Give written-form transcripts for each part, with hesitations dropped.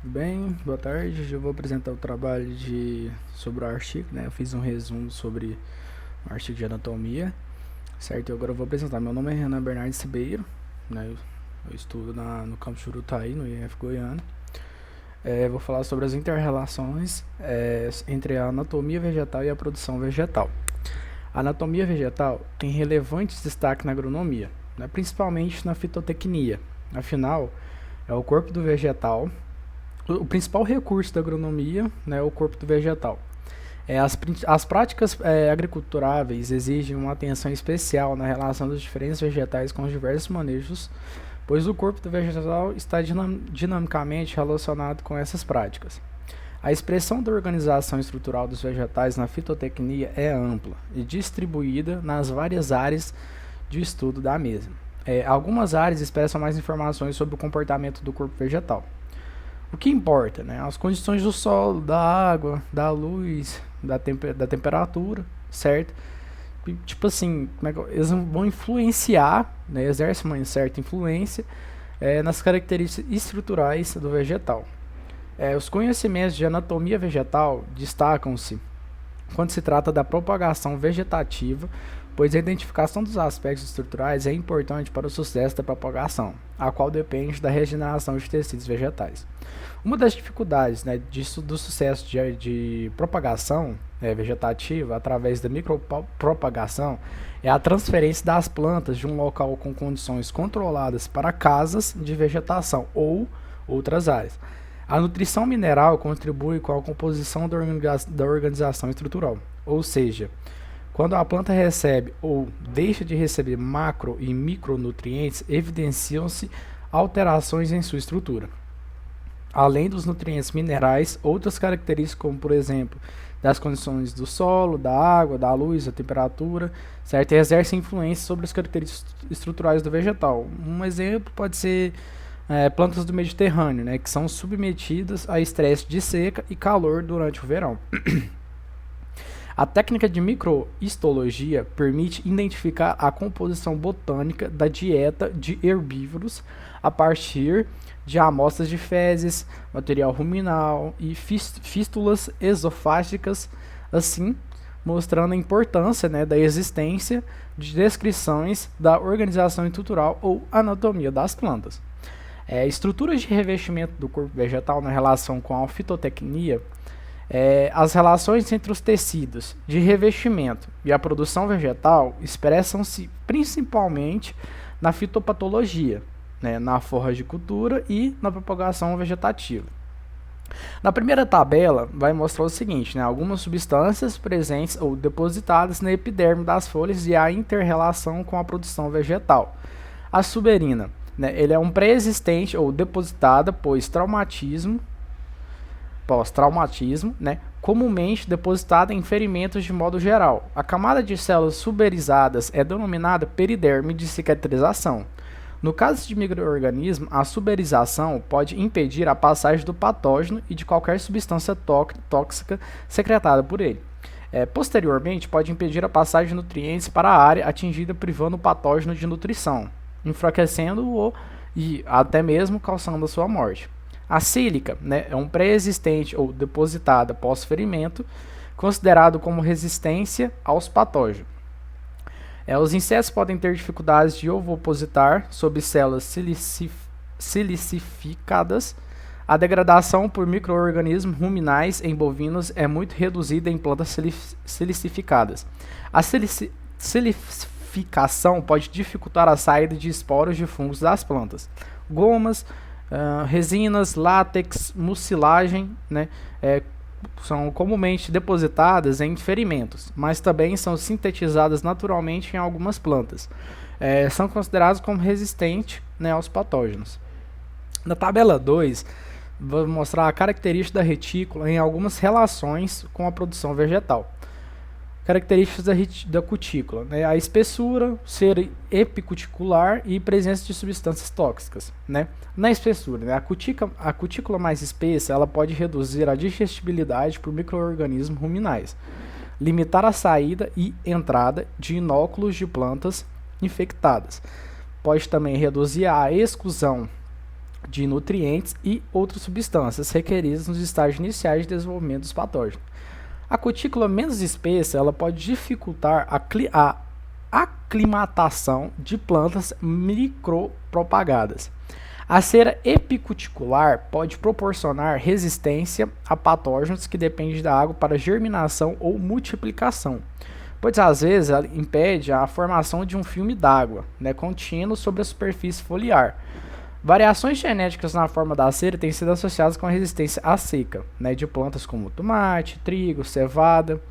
Bem, boa tarde. Hoje eu vou apresentar o trabalho sobre o artigo, né? Eu fiz um resumo sobre o artigo de anatomia, certo? E agora eu vou apresentar. Meu nome é Renan Bernardes Ribeiro, né? Eu estudo no campus Jurutaí, no IF Goiânia. Vou falar sobre as inter-relações entre a anatomia vegetal e a produção vegetal. A anatomia vegetal tem relevantes destaque na agronomia, né? Principalmente na fitotecnia. Afinal, é o corpo do vegetal. O principal recurso da agronomia, né, é o corpo do vegetal. As práticas agriculturáveis exigem uma atenção especial na relação dos diferentes vegetais com os diversos manejos, pois o corpo do vegetal está dinamicamente relacionado com essas práticas. A expressão da organização estrutural dos vegetais na fitotecnia é ampla e distribuída nas várias áreas de estudo da mesma. Algumas áreas expressam mais informações sobre o comportamento do corpo vegetal. O que importa, né? As condições do solo, da água, da luz, da temperatura, certo? E, tipo assim, eles vão influenciar, né? Exercem uma certa influência nas características estruturais do vegetal. Os conhecimentos de anatomia vegetal destacam-se quando se trata da propagação vegetativa, pois a identificação dos aspectos estruturais é importante para o sucesso da propagação, a qual depende da regeneração de tecidos vegetais. Uma das dificuldades, né, do sucesso de propagação vegetativa através da micropropagação é a transferência das plantas de um local com condições controladas para casas de vegetação ou outras áreas. A nutrição mineral contribui com a composição da organização estrutural, ou seja, quando a planta recebe ou deixa de receber macro e micronutrientes, evidenciam-se alterações em sua estrutura. Além dos nutrientes minerais, outras características, como por exemplo, das condições do solo, da água, da luz, da temperatura, certo? Exercem influência sobre as características estruturais do vegetal. Um exemplo pode ser plantas do Mediterrâneo, né, que são submetidas a estresse de seca e calor durante o verão. A técnica de microhistologia permite identificar a composição botânica da dieta de herbívoros a partir de amostras de fezes, material ruminal e fístulas esofágicas, assim mostrando a importância, né, da existência de descrições da organização estrutural ou anatomia das plantas. Estruturas de revestimento do corpo vegetal na relação com a fitotecnia, as relações entre os tecidos de revestimento e a produção vegetal expressam-se principalmente na fitopatologia, né, na forragicultura e na propagação vegetativa. Na primeira tabela vai mostrar o seguinte, né, algumas substâncias presentes ou depositadas na epiderme das folhas e a inter-relação com a produção vegetal. A suberina, né, ele é um pré-existente ou depositada pós-traumatismo, né, comumente depositada em ferimentos de modo geral. A camada de células suberizadas é denominada periderme de cicatrização. No caso de micro-organismo, a suberização pode impedir a passagem do patógeno e de qualquer substância tóxica secretada por ele. Posteriormente, pode impedir a passagem de nutrientes para a área atingida, privando o patógeno de nutrição, enfraquecendo-o e até mesmo causando a sua morte. A sílica, né, é um pré-existente ou depositada pós-ferimento, considerado como resistência aos patógenos. Os insetos podem ter dificuldades de ovopositar sobre células silicificadas. A degradação por micro-organismos ruminais em bovinos é muito reduzida em plantas silicificadas. A silicificação pode dificultar a saída de esporos de fungos das plantas. Gomas, resinas, látex, mucilagem, né, são comumente depositadas em ferimentos, mas também são sintetizadas naturalmente em algumas plantas. São consideradas como resistentes, né, aos patógenos. Na tabela 2, vou mostrar a característica da retícula em algumas relações com a produção vegetal. Características da cutícula, né? A espessura, ser epicuticular e presença de substâncias tóxicas, né? Na espessura, né? A cutícula mais espessa ela pode reduzir a digestibilidade por micro-organismos ruminais, limitar a saída e entrada de inóculos de plantas infectadas. Pode também reduzir a exclusão de nutrientes e outras substâncias requeridas nos estágios iniciais de desenvolvimento dos patógenos. A cutícula menos espessa ela pode dificultar a aclimatação de plantas micropropagadas. A cera epicuticular pode proporcionar resistência a patógenos que dependem da água para germinação ou multiplicação, pois às vezes ela impede a formação de um filme d'água, contínuo sobre a superfície foliar. Variações genéticas na forma da cera têm sido associadas com a resistência à seca, de plantas como tomate, trigo, cevada.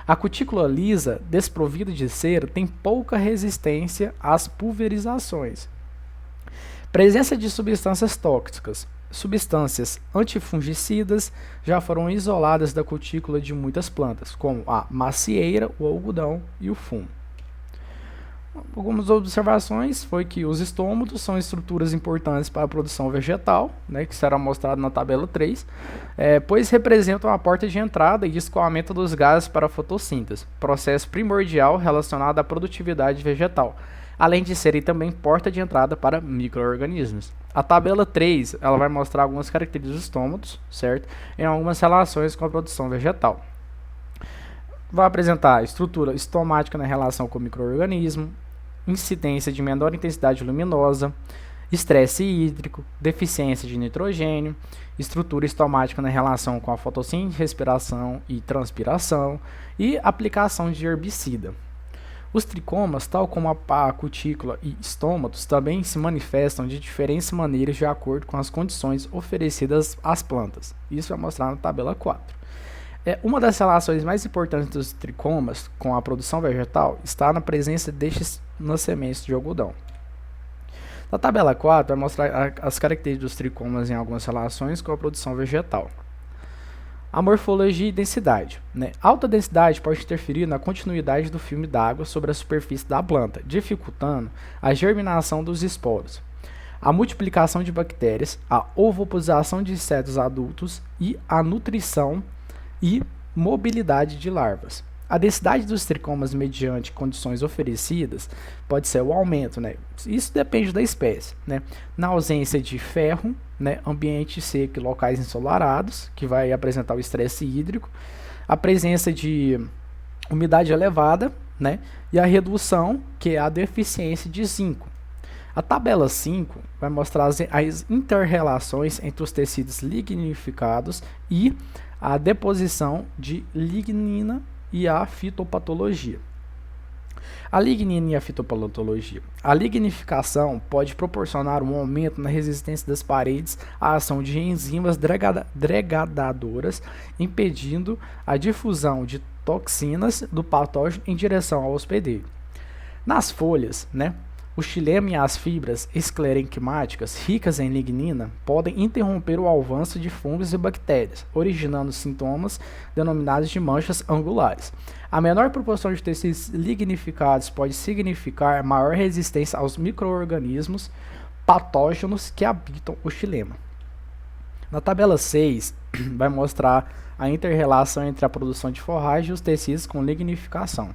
A cutícula lisa, desprovida de cera, tem pouca resistência às pulverizações. Presença de substâncias tóxicas. Substâncias antifungicidas já foram isoladas da cutícula de muitas plantas, como a macieira, o algodão e o fumo. Algumas observações foi que os estômatos são estruturas importantes para a produção vegetal, que será mostrado na tabela 3, pois representam a porta de entrada e escoamento dos gases para a fotossíntese, processo primordial relacionado à produtividade vegetal, além de serem também porta de entrada para micro-organismos. A tabela 3 ela vai mostrar algumas características dos estômatos, certo? Em algumas relações com a produção vegetal. Vai apresentar a estrutura estomática na relação com o micro-organismo, incidência de menor intensidade luminosa, estresse hídrico, deficiência de nitrogênio, estrutura estomática na relação com a fotossíntese, respiração e transpiração e aplicação de herbicida. Os tricomas, tal como a cutícula e estômatos, também se manifestam de diferentes maneiras de acordo com as condições oferecidas às plantas. Isso é mostrado na tabela 4. Uma das relações mais importantes dos tricomas com a produção vegetal está na presença destes nas sementes de algodão. Na tabela 4 vai mostrar as características dos tricomas em algumas relações com a produção vegetal. A morfologia e densidade. Alta densidade pode interferir na continuidade do filme d'água sobre a superfície da planta, dificultando a germinação dos esporos, a multiplicação de bactérias, a ovoposização de insetos adultos e a nutrição e mobilidade de larvas. A densidade dos tricomas mediante condições oferecidas pode ser o aumento, Isso depende da espécie, Na ausência de ferro, ambiente seco e locais ensolarados, que vai apresentar o estresse hídrico, a presença de umidade elevada, E a redução, que é a deficiência de zinco. A tabela 5 vai mostrar as inter-relações entre os tecidos lignificados e a deposição de lignina e a fitopatologia. A lignina e a fitopatologia. A lignificação pode proporcionar um aumento na resistência das paredes à ação de enzimas degadadoras, impedindo a difusão de toxinas do patógeno em direção ao hospedeiro. Nas folhas, o xilema e as fibras esclerenquimáticas ricas em lignina podem interromper o avanço de fungos e bactérias, originando sintomas denominados de manchas angulares. A menor proporção de tecidos lignificados pode significar maior resistência aos micro-organismos patógenos que habitam o xilema. Na tabela 6, vai mostrar a inter-relação entre a produção de forragem e os tecidos com lignificação.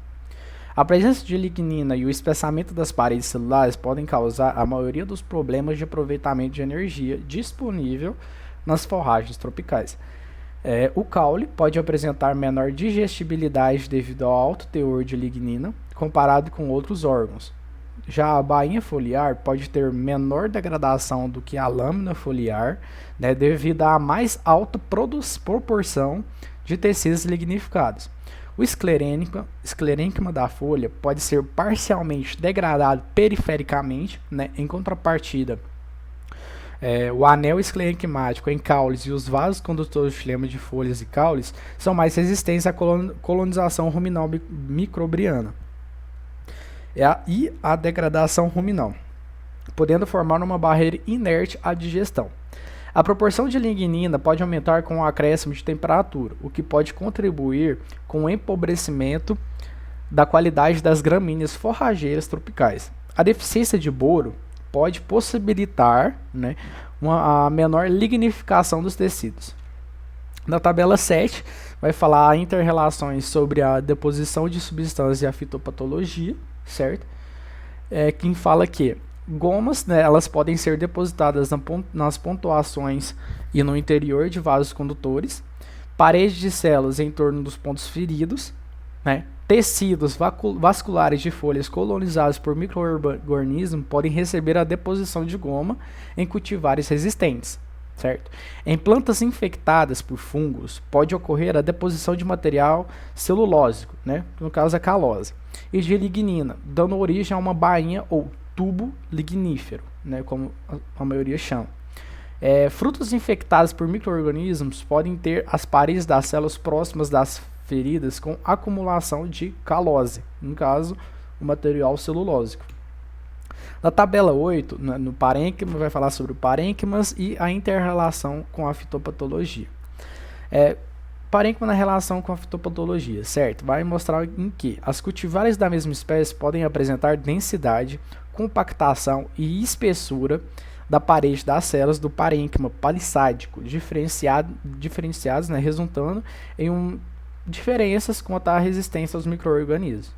A presença de lignina e o espessamento das paredes celulares podem causar a maioria dos problemas de aproveitamento de energia disponível nas forragens tropicais. O caule pode apresentar menor digestibilidade devido ao alto teor de lignina comparado com outros órgãos. Já a bainha foliar pode ter menor degradação do que a lâmina foliar, devido à mais alta proporção de tecidos lignificados. O esclerênquima da folha pode ser parcialmente degradado perifericamente, em contrapartida, o anel esclerênquimático em caules e os vasos condutores de xilema de folhas e caules são mais resistentes à colonização ruminal microbiana e à degradação ruminal, podendo formar uma barreira inerte à digestão. A proporção de lignina pode aumentar com o acréscimo de temperatura, o que pode contribuir com o empobrecimento da qualidade das gramíneas forrageiras tropicais. A deficiência de boro pode possibilitar a menor lignificação dos tecidos. Na tabela 7, vai falar inter-relações sobre a deposição de substâncias e a fitopatologia, certo? Quem fala que Gomas, né, elas podem ser depositadas nas pontuações e no interior de vasos condutores. Paredes de células em torno dos pontos feridos, né? Tecidos vasculares de folhas colonizados por micro-organismos podem receber a deposição de goma em cultivares resistentes, certo? Em plantas infectadas por fungos, pode ocorrer a deposição de material celulósico, né? No caso a calose, e de lignina, dando origem a uma bainha ou tubo lignífero, né? Como a maioria chama. Frutos infectados por micro-organismos podem ter as paredes das células próximas das feridas com acumulação de calose, no caso, o material celulósico. Na tabela 8, no parênquima, vai falar sobre o parênquimas e a inter-relação com a fitopatologia. Parênquima na relação com a fitopatologia, certo? Vai mostrar em que as cultivares da mesma espécie podem apresentar densidade, compactação e espessura da parede das células do parênquima palissádico, diferenciados, né, resultando em diferenças quanto à resistência aos micro-organismos.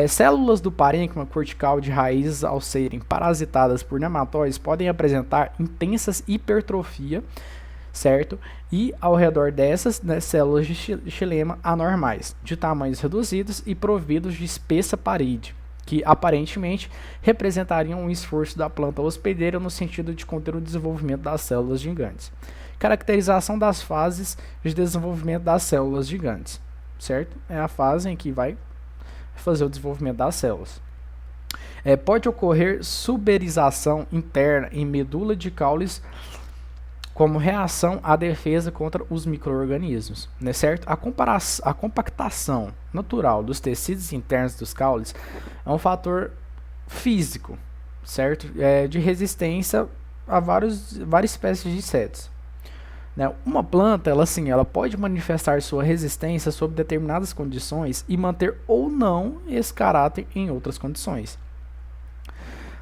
Células do parênquima cortical de raízes, ao serem parasitadas por nematóides, podem apresentar intensas hipertrofia, certo? E ao redor dessas, né, células de xilema anormais, de tamanhos reduzidos e providos de espessa parede, que aparentemente representariam um esforço da planta hospedeira no sentido de conter o desenvolvimento das células gigantes. Caracterização das fases de desenvolvimento das células gigantes, certo? É a fase em que vai fazer o desenvolvimento das células. Pode ocorrer suberização interna em medula de caules como reação à defesa contra os micro-organismos, né, certo? A compactação natural dos tecidos internos dos caules é um fator físico, certo? De resistência a várias espécies de insetos. Né? Uma planta, ela pode manifestar sua resistência sob determinadas condições e manter ou não esse caráter em outras condições.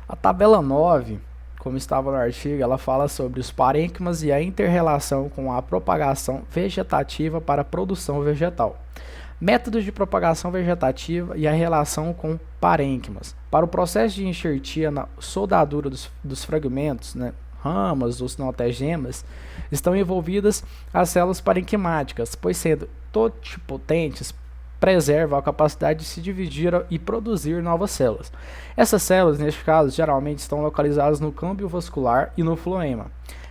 A tabela 9, como estava no artigo, ela fala sobre os parênquimas e a inter-relação com a propagação vegetativa para a produção vegetal. Métodos de propagação vegetativa e a relação com parênquimas. Para o processo de enxertia na soldadura dos fragmentos, né, ramas ou se não até gemas, estão envolvidas as células parenquimáticas, pois sendo totipotentes, preservam a capacidade de se dividir e produzir novas células. Essas células, neste caso, geralmente estão localizadas no câmbio vascular e no floema.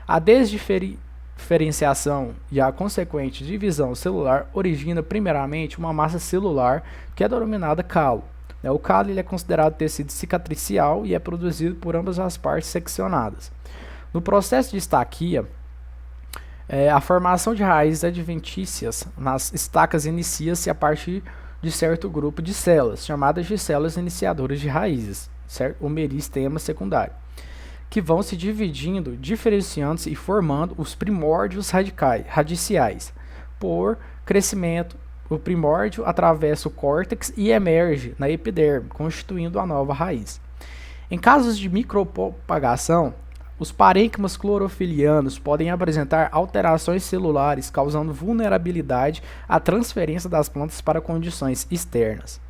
A desdiferenciação e a consequente divisão celular origina primeiramente uma massa celular que é denominada calo. O calo ele é considerado tecido cicatricial e é produzido por ambas as partes seccionadas. No processo de estaquia, a formação de raízes adventícias nas estacas inicia-se a partir de certo grupo de células, chamadas de células iniciadoras de raízes, certo? O meristema secundário, que vão se dividindo, diferenciando-se e formando os primórdios radiciais. Por crescimento, o primórdio atravessa o córtex e emerge na epiderme, constituindo a nova raiz. Em casos de micropropagação, os parênquimas clorofilianos podem apresentar alterações celulares, causando vulnerabilidade à transferência das plantas para condições externas.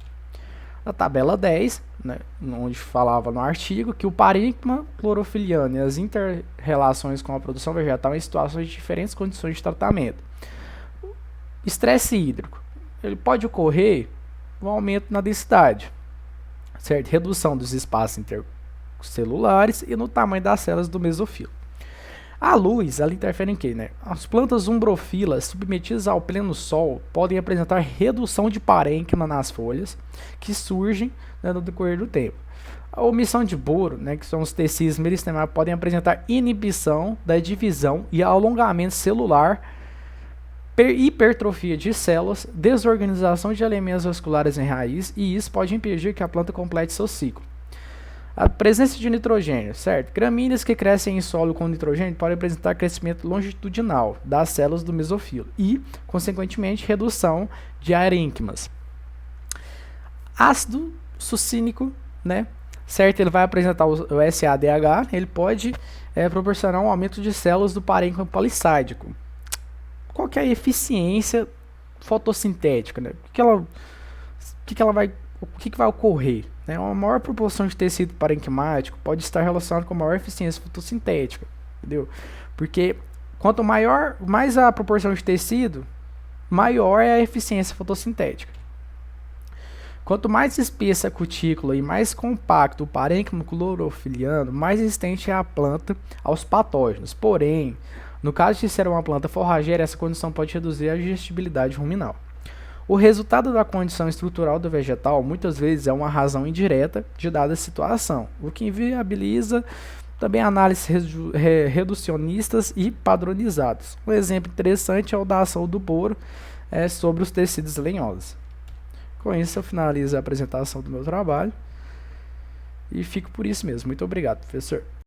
Na tabela 10, né, onde falava no artigo que o parênquima clorofiliano e as inter-relações com a produção vegetal em situações de diferentes condições de tratamento. Estresse hídrico. Ele pode ocorrer um aumento na densidade, certo? Redução dos espaços intercelulares e no tamanho das células do mesofilo. A luz, ela interfere em quê, né? As plantas umbrofilas submetidas ao pleno sol podem apresentar redução de parênquima nas folhas que surgem, né, no decorrer do tempo. A omissão de boro, né, que são os tecidos meristemados, podem apresentar inibição da divisão e alongamento celular, hipertrofia de células, desorganização de elementos vasculares em raiz, e isso pode impedir que a planta complete seu ciclo. A presença de nitrogênio, certo? Gramíneas que crescem em solo com nitrogênio podem apresentar crescimento longitudinal das células do mesofilo e, consequentemente, redução de arênquimas. Ácido succínico, né? Certo? Ele vai apresentar o SADH, ele pode proporcionar um aumento de células do parênquima palissádico. Qual que é a eficiência fotossintética, né? O que ela vai o que vai ocorrer? Né? Uma maior proporção de tecido parenquimático pode estar relacionado com maior eficiência fotossintética, entendeu? Porque quanto mais a proporção de tecido, maior é a eficiência fotossintética. Quanto mais espessa a cutícula e mais compacto o parênquima clorofiliano, mais resistente é a planta aos patógenos. Porém, no caso de ser uma planta forrageira, essa condição pode reduzir a digestibilidade ruminal. O resultado da condição estrutural do vegetal muitas vezes é uma razão indireta de dada situação, o que inviabiliza também análises reducionistas e padronizadas. Um exemplo interessante é o da ação do boro sobre os tecidos lenhosos. Com isso eu finalizo a apresentação do meu trabalho e fico por isso mesmo. Muito obrigado, professor.